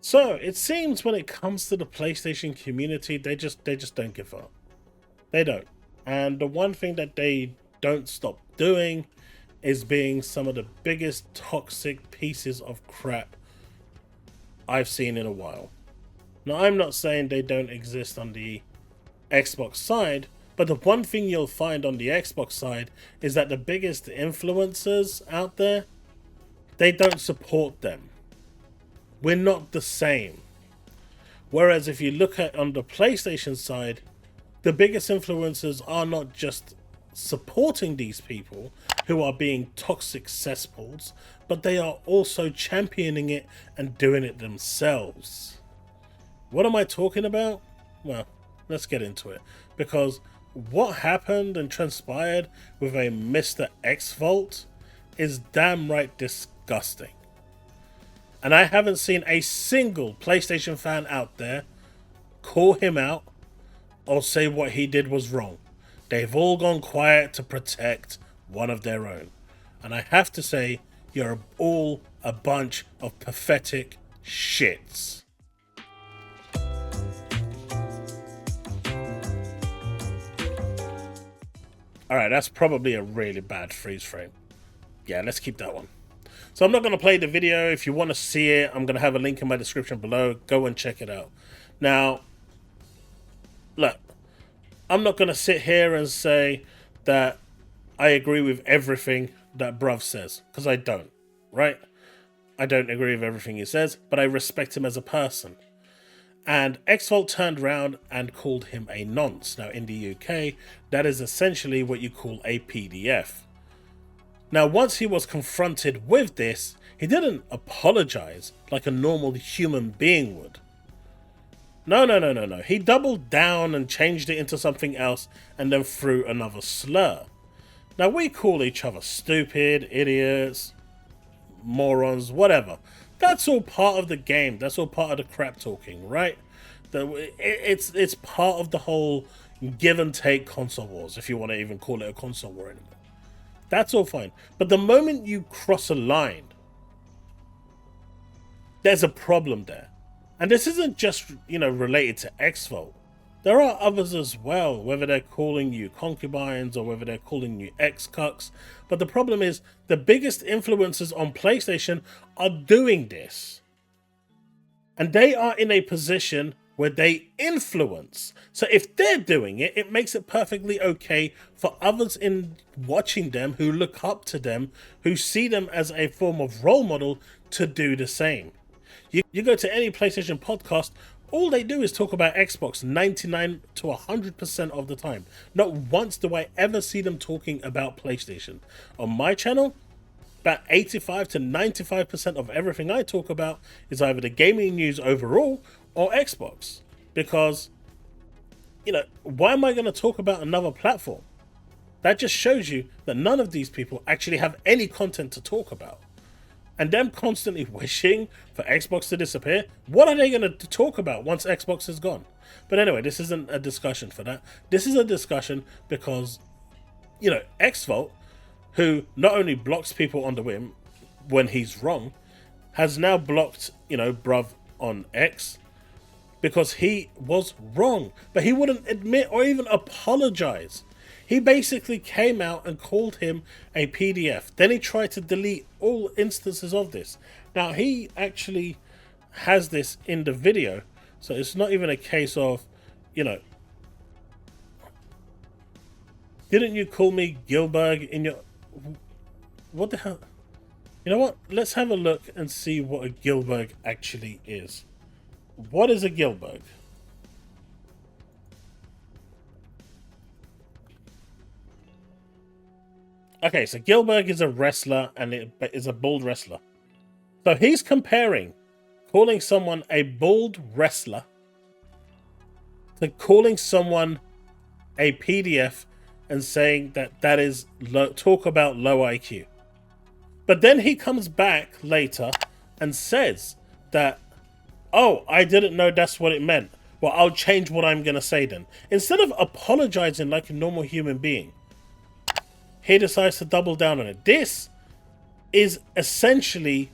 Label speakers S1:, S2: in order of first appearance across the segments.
S1: So it seems when it comes to the PlayStation community, they just don't give up. They don't. And the one thing that they don't stop doing is being some of the biggest toxic pieces of crap I've seen in a while. Now, I'm not saying they don't exist on the Xbox side, but the one thing you'll find on the Xbox side is that the biggest influencers out there, they don't support them. We're not the same. Whereas if you look at on the PlayStation side, the biggest influencers are not just supporting these people who are being toxic cesspools, but they are also championing it and doing it themselves. What am I talking about? Well, let's get into it. Because what happened and transpired with a Mr. Xvault is damn right disgusting. And I haven't seen a single PlayStation fan out there call him out or say what he did was wrong. They've all gone quiet to protect one of their own. And I have to say, you're all a bunch of pathetic shits. Alright, that's probably a really bad freeze frame. Yeah, let's keep that one. So I'm not going to play the video. If you want to see it, I'm going to have a link in my description below. Go and check it out. Now, look, I'm not going to sit here and say that I agree with everything that bruv says, because I don't, right? I don't agree with everything he says, but I respect him as a person. And Xvault turned around and called him a nonce. Now, in the UK, that is essentially what you call a PDF. Now, once he was confronted with this, he didn't apologize like a normal human being would. No. He doubled down and changed it into something else and then threw another slur. Now, we call each other stupid, idiots, morons, whatever. That's all part of the game. That's all part of the crap talking, right? It's part of the whole give and take console wars, if you want to even call it a console war anymore. That's all fine. But the moment you cross a line, there's a problem there. And this isn't just, related to Xvault. There are others as well, whether they're calling you concubines or whether they're calling you ex-cucks. But the problem is, the biggest influencers on PlayStation are doing this. And they are in a position where they influence. So if they're doing it, it makes it perfectly okay for others in watching them, who look up to them, who see them as a form of role model, to do the same. You go to any PlayStation podcast, all they do is talk about Xbox 99 to 100% of the time. Not once do I ever see them talking about PlayStation. On my channel, about 85 to 95% of everything I talk about is either the gaming news overall or Xbox. Because, why am I going to talk about another platform? That just shows you that none of these people actually have any content to talk about. And them constantly wishing for Xbox to disappear, what are they going to talk about once Xbox is gone? But anyway, this isn't a discussion for that. This is a discussion because, Xvault, who not only blocks people on the whim when he's wrong, has now blocked, bruv on X because he was wrong. But he wouldn't admit or even apologize. He basically came out and called him a PDF. Then he tried to delete all instances of this. Now, he actually has this in the video, so it's not even a case of, didn't you call me Gilbert in your... What the hell? You know what? Let's have a look and see what a Gilbert actually is. What is a Gilbert? Okay, so Gilbert is a wrestler and it is a bald wrestler. So he's calling someone a bald wrestler to calling someone a PDF and saying that is talk about low IQ. But then he comes back later and says that, oh, I didn't know that's what it meant. Well, I'll change what I'm going to say then. Instead of apologizing like a normal human being, he decides to double down on it. This is essentially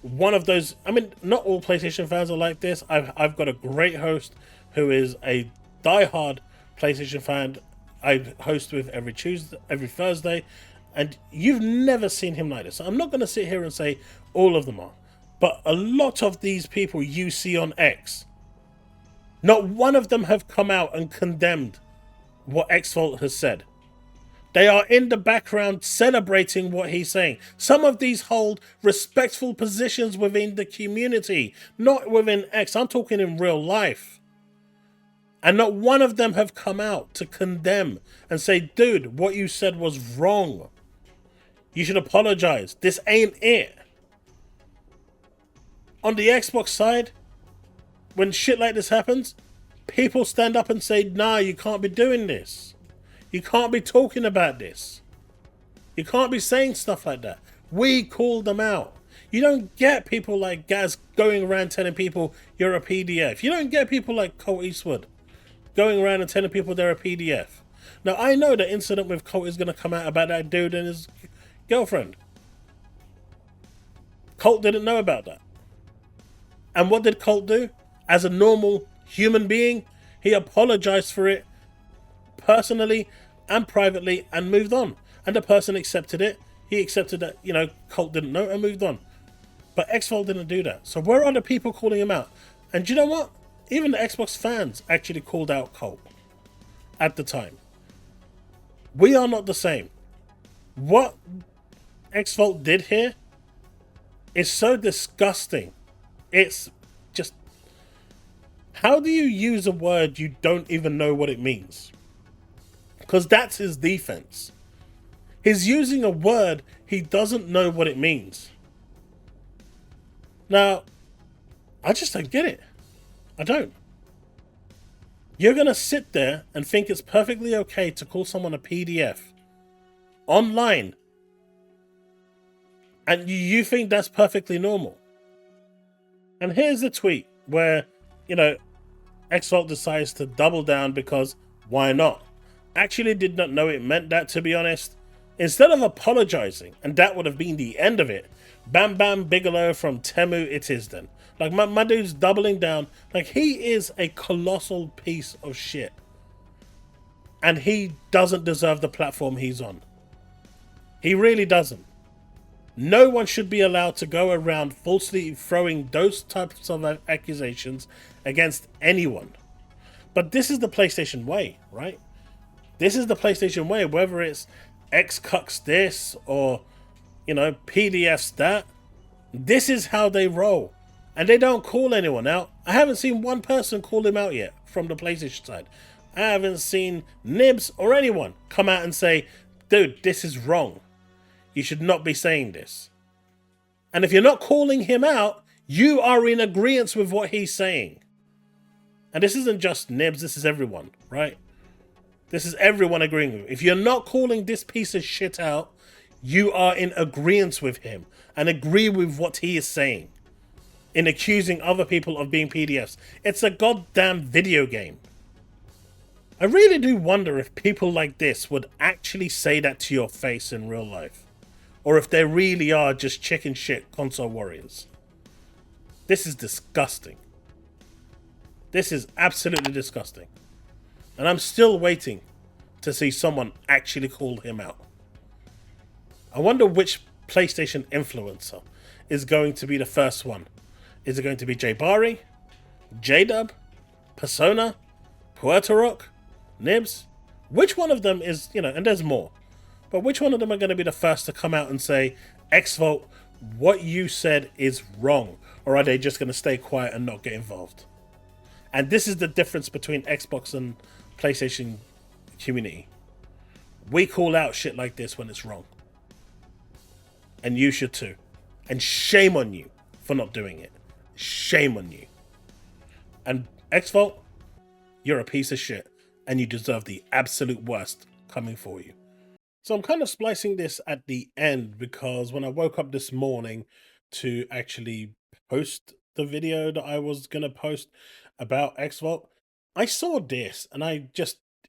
S1: one of those. I mean, not all PlayStation fans are like this. I've got a great host who is a diehard PlayStation fan. I host with every Tuesday, every Thursday, and you've never seen him like this. So I'm not going to sit here and say all of them are, but a lot of these people you see on X, not one of them have come out and condemned what Xvault has said. They are in the background celebrating what he's saying. Some of these hold respectful positions within the community, not within X. I'm talking in real life. And not one of them have come out to condemn and say, dude, what you said was wrong. You should apologize. This ain't it. On the Xbox side, when shit like this happens, people stand up and say, nah, you can't be doing this. You can't be talking about this. You can't be saying stuff like that. We called them out. You don't get people like Gaz going around telling people you're a PDF. You don't get people like Colt Eastwood going around and telling people they're a PDF. Now, I know the incident with Colt is going to come out about that dude and his girlfriend. Colt didn't know about that. And what did Colt do? As a normal human being, he apologized for it personally and privately and moved on. And the person accepted it. He accepted that, you know, Colt didn't know and moved on. But Xvault didn't do that. So where are the people calling him out? And do you know what? Even the Xbox fans actually called out Colt at the time. We are not the same. What Xvault did here is so disgusting. It's just... How do you use a word you don't even know what it means? Because that's his defense. He's using a word he doesn't know what it means. Now, I just don't get it. I don't. You're going to sit there and think it's perfectly okay to call someone a PDF online. And you think that's perfectly normal. And here's the tweet where, you know, Xvault decides to double down because why not? Actually did not know it meant that, to be honest. Instead of apologizing, and that would have been the end of it, Bam Bam Bigelow from Temu it is then. Like, my dude's doubling down. Like, he is a colossal piece of shit. And he doesn't deserve the platform he's on. He really doesn't. No one should be allowed to go around falsely throwing those types of accusations against anyone. But this is the PlayStation way, right? This is the PlayStation way, whether it's X-Cucks this or, you know, PDFs that. This is how they roll. And they don't call anyone out. I haven't seen one person call him out yet from the PlayStation side. I haven't seen Nibs or anyone come out and say, dude, this is wrong. You should not be saying this. And if you're not calling him out, you are in agreement with what he's saying. And this isn't just Nibs, this is everyone, right? This is everyone agreeing with him. If you're not calling this piece of shit out, you are in agreement with him and agree with what he is saying in accusing other people of being PDFs. It's a goddamn video game. I really do wonder if people like this would actually say that to your face in real life. Or if they really are just chicken shit console warriors. This is disgusting. This is absolutely disgusting. And I'm still waiting to see someone actually call him out. I wonder which PlayStation influencer is going to be the first one. Is it going to be Jay Bari, J-Dub, Persona, Puerto Rock, Nibs? Which one of them is, you know, and there's more. But which one of them are going to be the first to come out and say, Xvault, what you said is wrong? Or are they just going to stay quiet and not get involved? And this is the difference between Xbox and PlayStation community. We call out shit like this when it's wrong. And you should too. And shame on you for not doing it. Shame on you. And Xvault, you're a piece of shit. And you deserve the absolute worst coming for you. So I'm kind of splicing this at the end because when I woke up this morning to actually post the video that I was going to post about Xvault, I saw this and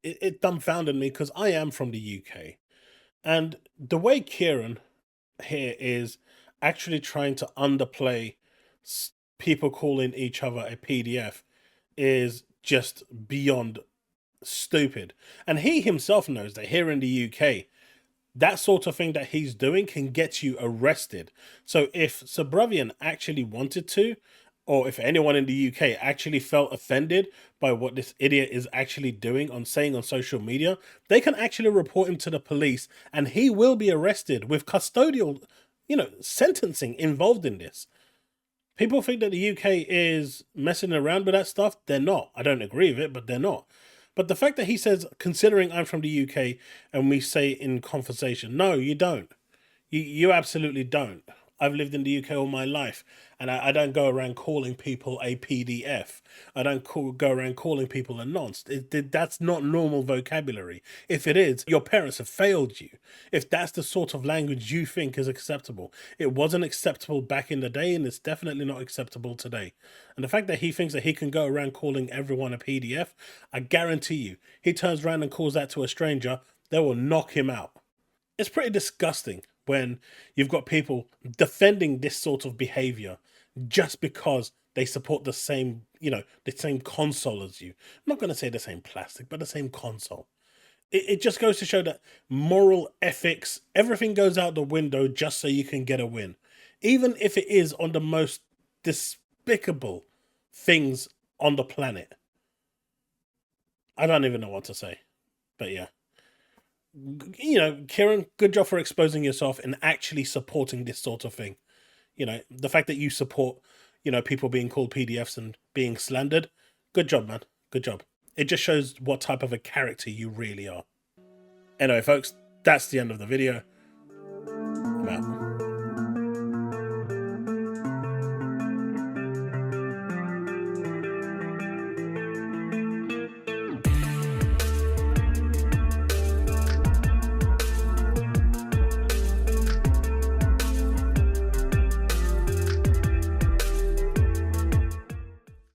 S1: it dumbfounded me because I am from the UK. And the way Kieran here is actually trying to underplay people calling each other a PDF is just beyond stupid. And he himself knows that here in the UK, that sort of thing that he's doing can get you arrested. So if Subravian actually wanted to, or if anyone in the UK actually felt offended by what this idiot is actually doing on saying on social media, they can actually report him to the police and he will be arrested with custodial, sentencing involved in this. People think that the UK is messing around with that stuff. They're not. I don't agree with it, but they're not. But the fact that he says, considering I'm from the UK, and we say in conversation, no, you don't. You absolutely don't. I've lived in the UK all my life, and I don't go around calling people a PDF. I don't go around calling people a nonce. That's not normal vocabulary. If it is, your parents have failed you. If that's the sort of language you think is acceptable, it wasn't acceptable back in the day, and it's definitely not acceptable today. And the fact that he thinks that he can go around calling everyone a PDF, I guarantee you, he turns around and calls that to a stranger, they will knock him out. It's pretty disgusting when you've got people defending this sort of behavior just because they support the same, the same console as you. I'm not going to say the same plastic, but the same console. It just goes to show that moral ethics, everything goes out the window just so you can get a win. Even if it is on the most despicable things on the planet. I don't even know what to say. But yeah. Kieran, good job for exposing yourself and actually supporting this sort of thing. The fact that you support, people being called PDFs and being slandered, good job, man. Good job. It just shows what type of a character you really are. Anyway, folks, that's the end of the video.